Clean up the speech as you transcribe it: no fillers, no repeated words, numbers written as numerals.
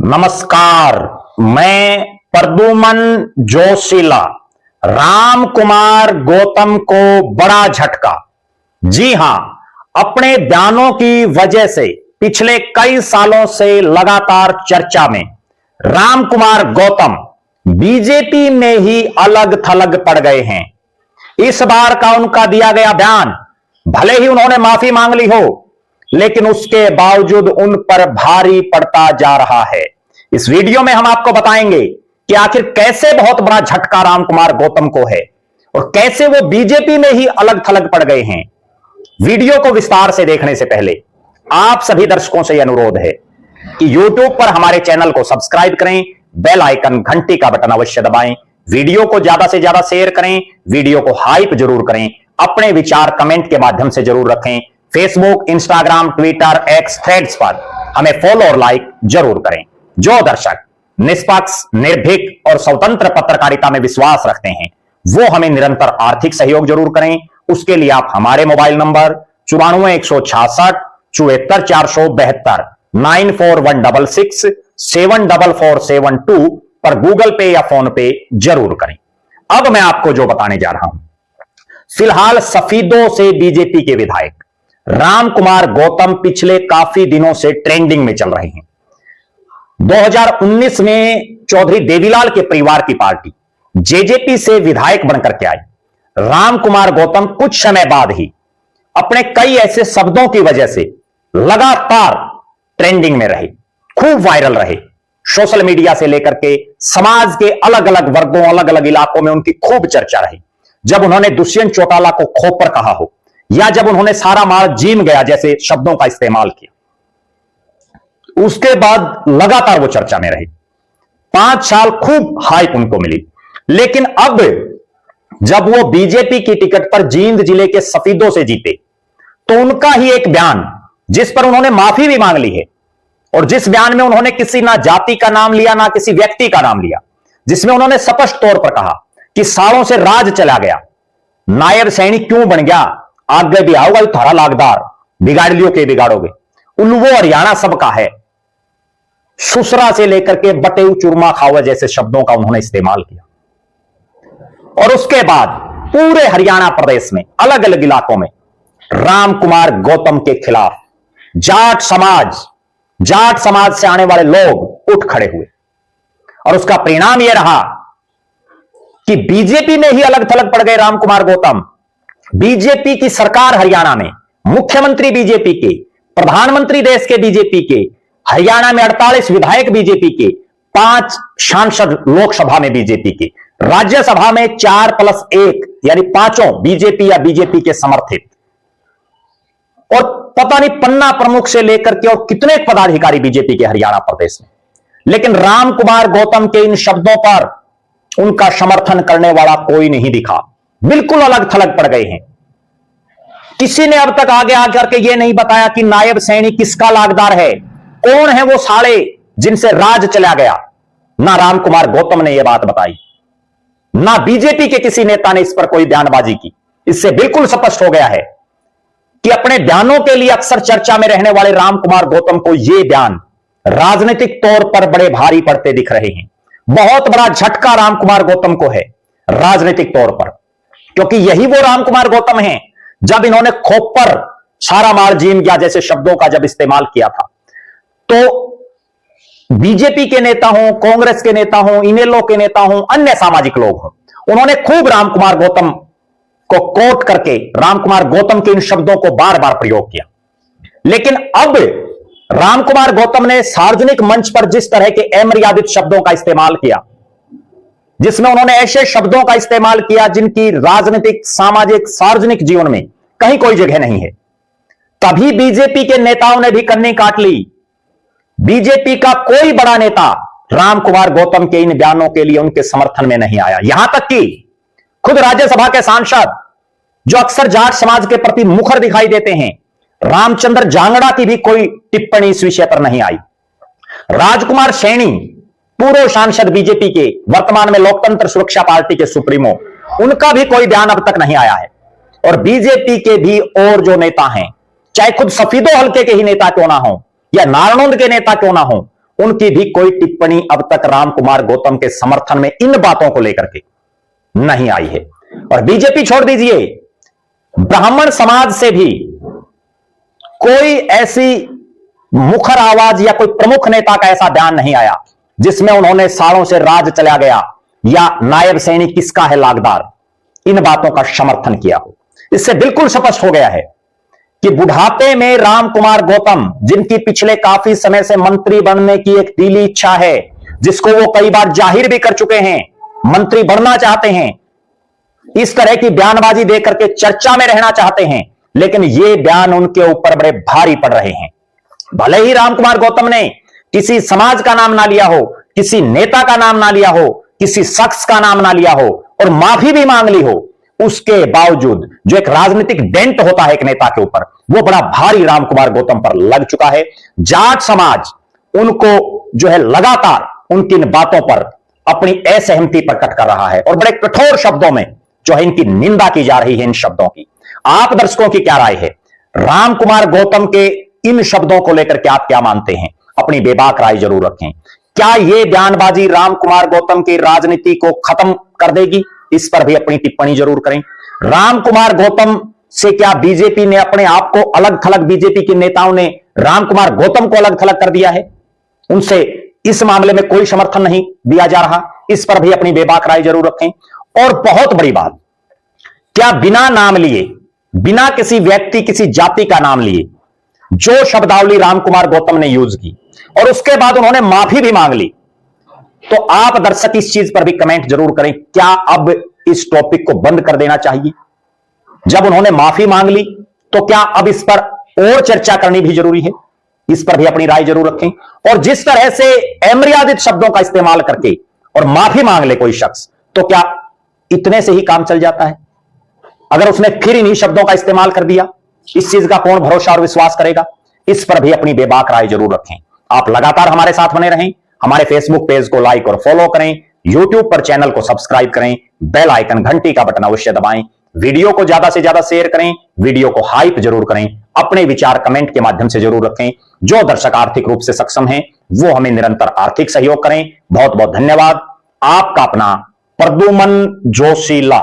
नमस्कार, मैं प्रद्युमन जोशीला। राम कुमार गौतम को बड़ा झटका। जी हां, अपने बयानों की वजह से पिछले कई सालों से लगातार चर्चा में राम कुमार गौतम बीजेपी में ही अलग थलग पड़ गए हैं। इस बार का उनका दिया गया बयान, भले ही उन्होंने माफी मांग ली हो, लेकिन उसके बावजूद उन पर भारी पड़ता जा रहा है। इस वीडियो में हम आपको बताएंगे कि आखिर कैसे बहुत बड़ा झटका राम कुमार गौतम को है और कैसे वो बीजेपी में ही अलग थलग पड़ गए हैं। वीडियो को विस्तार से देखने से पहले आप सभी दर्शकों से यह अनुरोध है कि YouTube पर हमारे चैनल को सब्सक्राइब करें, बेल आइकन घंटी का बटन अवश्य दबाएं, वीडियो को ज्यादा से ज्यादा शेयर करें, वीडियो को हाइप जरूर करें, अपने विचार कमेंट के माध्यम से जरूर रखें। Facebook, Instagram, Twitter, x, threads पर हमें फॉलो और लाइक जरूर करें। जो दर्शक निष्पक्ष, निर्भीक और स्वतंत्र पत्रकारिता में विश्वास रखते हैं, वो हमें निरंतर आर्थिक सहयोग जरूर करें। उसके लिए आप हमारे मोबाइल नंबर 94 166 74 472 94 166 74472 पर गूगल पे या फोन पे जरूर करें। अब मैं आपको जो बताने जा रहा हूं, फिलहाल सफीदों से बीजेपी के विधायक राम कुमार गौतम पिछले काफी दिनों से ट्रेंडिंग में चल रहे हैं। 2019 में चौधरी देवीलाल के परिवार की पार्टी जेजेपी से विधायक बनकर के आई। राम कुमार गौतम कुछ समय बाद ही अपने कई ऐसे शब्दों की वजह से लगातार ट्रेंडिंग में रहे, खूब वायरल रहे। सोशल मीडिया से लेकर के समाज के अलग अलग वर्गों, अलग अलग इलाकों में उनकी खूब चर्चा रही। जब उन्होंने दुष्यंत चौटाला को खोपर कहा हो, या जब उन्होंने सारा माल जीम गया जैसे शब्दों का इस्तेमाल किया, उसके बाद लगातार वो चर्चा में रहे। 5 साल खूब हाइप उनको मिली। लेकिन अब जब वो बीजेपी की टिकट पर जींद जिले के सफीदों से जीते, तो उनका ही एक बयान, जिस पर उन्होंने माफी भी मांग ली है, और जिस बयान में उन्होंने किसी ना जाति का नाम लिया ना किसी व्यक्ति का नाम लिया, जिसमें उन्होंने स्पष्ट तौर पर कहा कि सालों से राज चला गया, नायब सैनिक क्यों बन गया, आगे भी आओगा थारा लागदार, बिगाड़ लियो के बिगाड़ोगे, उल्लू हरियाणा सबका है, सुसरा से लेकर के बटेऊ चूरमा खाओ जैसे शब्दों का उन्होंने इस्तेमाल किया। और उसके बाद पूरे हरियाणा प्रदेश में अलग अलग इलाकों में राम कुमार गौतम के खिलाफ जाट समाज से आने वाले लोग उठ खड़े हुए, और उसका परिणाम यह रहा कि बीजेपी में ही अलग थलग पड़ गए राम कुमार गौतम। बीजेपी की सरकार हरियाणा में, मुख्यमंत्री बीजेपी के, प्रधानमंत्री देश के बीजेपी के, हरियाणा में 48 विधायक बीजेपी के, 5 सांसद लोकसभा में बीजेपी के, राज्यसभा में 4+1 यानी 5 बीजेपी या बीजेपी के समर्थित, और पता नहीं पन्ना प्रमुख से लेकर के और कितने पदाधिकारी बीजेपी के हरियाणा प्रदेश में। लेकिन राम कुमार गौतम के इन शब्दों पर उनका समर्थन करने वाला कोई नहीं दिखा, बिल्कुल अलग थलग पड़ गए हैं। किसी ने अब तक आगे आकर के यह नहीं बताया कि नायब सैनिक किसका लागदार है, कौन है वो साले जिनसे राज चला गया। ना राम कुमार गौतम ने यह बात बताई, ना बीजेपी के किसी नेता ने इस पर कोई बयानबाजी की। इससे बिल्कुल स्पष्ट हो गया है कि अपने बयानों के लिए अक्सर चर्चा में रहने वाले राम कुमार गौतम को यह बयान राजनीतिक तौर पर बड़े भारी पड़ते दिख रहे हैं। बहुत बड़ा झटका राम कुमार गौतम को है राजनीतिक तौर पर, क्योंकि यही वो राम कुमार गौतम हैं जब इन्होंने खोपर, सारा माल जीम गया जैसे शब्दों का जब इस्तेमाल किया था, तो बीजेपी के नेता हों, कांग्रेस के नेता हों, इनेलो के नेता हों, अन्य सामाजिक लोग हों, उन्होंने खूब राम कुमार गौतम को कोट करके राम कुमार गौतम के इन शब्दों को बार बार प्रयोग किया। लेकिन अब राम कुमार गौतम ने सार्वजनिक मंच पर जिस तरह के अमर्यादित शब्दों का इस्तेमाल किया, जिसमें उन्होंने ऐसे शब्दों का इस्तेमाल किया जिनकी राजनीतिक, सामाजिक, सार्वजनिक जीवन में कहीं कोई जगह नहीं है, तभी बीजेपी के नेताओं ने भी कन्नी काट ली। बीजेपी का कोई बड़ा नेता राम कुमार गौतम के इन बयानों के लिए उनके समर्थन में नहीं आया। यहां तक कि खुद राज्यसभा के सांसद, जो अक्सर जाट समाज के प्रति मुखर दिखाई देते हैं, रामचंद्र जांगड़ा की भी कोई टिप्पणी इस विषय पर नहीं आई। राजकुमार सैनी, पूर्व सांसद बीजेपी के, वर्तमान में लोकतंत्र सुरक्षा पार्टी के सुप्रीमो, उनका भी कोई बयान अब तक नहीं आया है। और बीजेपी के भी और जो नेता हैं, चाहे खुद सफीदो हल्के के ही नेता क्यों ना हो या नारनौंद के नेता क्यों ना हो, उनकी भी कोई टिप्पणी अब तक रामकुमार गौतम के समर्थन में इन बातों को लेकर के नहीं आई है। और बीजेपी छोड़ दीजिए, ब्राह्मण समाज से भी कोई ऐसी मुखर आवाज या कोई प्रमुख नेता का ऐसा बयान नहीं आया जिसमें उन्होंने सालों से राज चला गया या नायब सैनिक किसका है लागदार, इन बातों का समर्थन किया हो। इससे बिल्कुल स्पष्ट हो गया है कि बुढ़ापे में रामकुमार गौतम, जिनकी पिछले काफी समय से मंत्री बनने की एक दिली इच्छा है, जिसको वो कई बार जाहिर भी कर चुके हैं, मंत्री बनना चाहते हैं, इस तरह की बयानबाजी देकर के चर्चा में रहना चाहते हैं, लेकिन ये बयान उनके ऊपर बड़े भारी पड़ रहे हैं। भले ही रामकुमार गौतम ने किसी समाज का नाम ना लिया हो, किसी नेता का नाम ना लिया हो, किसी शख्स का नाम ना लिया हो और माफी भी मांग ली हो, उसके बावजूद जो एक राजनीतिक डेंट होता है एक नेता के ऊपर, वो बड़ा भारी रामकुमार गौतम पर लग चुका है। जाट समाज उनको जो है लगातार उनकी इन बातों पर अपनी असहमति प्रकट कर रहा है और बड़े कठोर शब्दों में जो है इनकी निंदा की जा रही है इन शब्दों की। आप दर्शकों की क्या राय है? रामकुमार गौतम के इन शब्दों को लेकर के आप क्या मानते हैं? अपनी बेबाक राय जरूर रखें। क्या यह बयानबाजी रामकुमार गौतम की राजनीति को खत्म कर देगी? इस पर भी अपनी टिप्पणी जरूर करें। रामकुमार गौतम से क्या बीजेपी ने अपने आप को अलग थलग, बीजेपी के नेताओं ने रामकुमार गौतम को अलग थलग कर दिया है? उनसे इस मामले में कोई समर्थन नहीं दिया जा रहा, इस पर भी अपनी बेबाक राय जरूर रखें। और बहुत बड़ी बात, क्या बिना नाम लिए, बिना किसी व्यक्ति, किसी जाति का नाम लिए जो शब्दावली रामकुमार गौतम ने यूज की और उसके बाद उन्होंने माफी भी मांग ली, तो आप दर्शक इस चीज पर भी कमेंट जरूर करें, क्या अब इस टॉपिक को बंद कर देना चाहिए? जब उन्होंने माफी मांग ली तो क्या अब इस पर और चर्चा करनी भी जरूरी है? इस पर भी अपनी राय जरूर रखें। और जिस तरह से अमर्यादित शब्दों का इस्तेमाल करके और माफी मांग ले कोई शख्स, तो क्या इतने से ही काम चल जाता है? अगर उसने फिर इन्हीं शब्दों का इस्तेमाल कर दिया, इस चीज का कौन भरोसा और विश्वास करेगा? इस पर भी अपनी बेबाक राय जरूर रखें। आप लगातार हमारे साथ बने रहें, हमारे फेसबुक पेज को लाइक और फॉलो करें, यूट्यूब पर चैनल को सब्सक्राइब करें, बेल आइकन घंटी का बटन अवश्य दबाएं, वीडियो को ज्यादा से ज्यादा शेयर करें, वीडियो को हाइप जरूर करें, अपने विचार कमेंट के माध्यम से जरूर रखें। जो दर्शक आर्थिक रूप से सक्षम हैं वो हमें निरंतर आर्थिक सहयोग करें। बहुत बहुत धन्यवाद। आपका अपना प्रद्युमन जोशीला।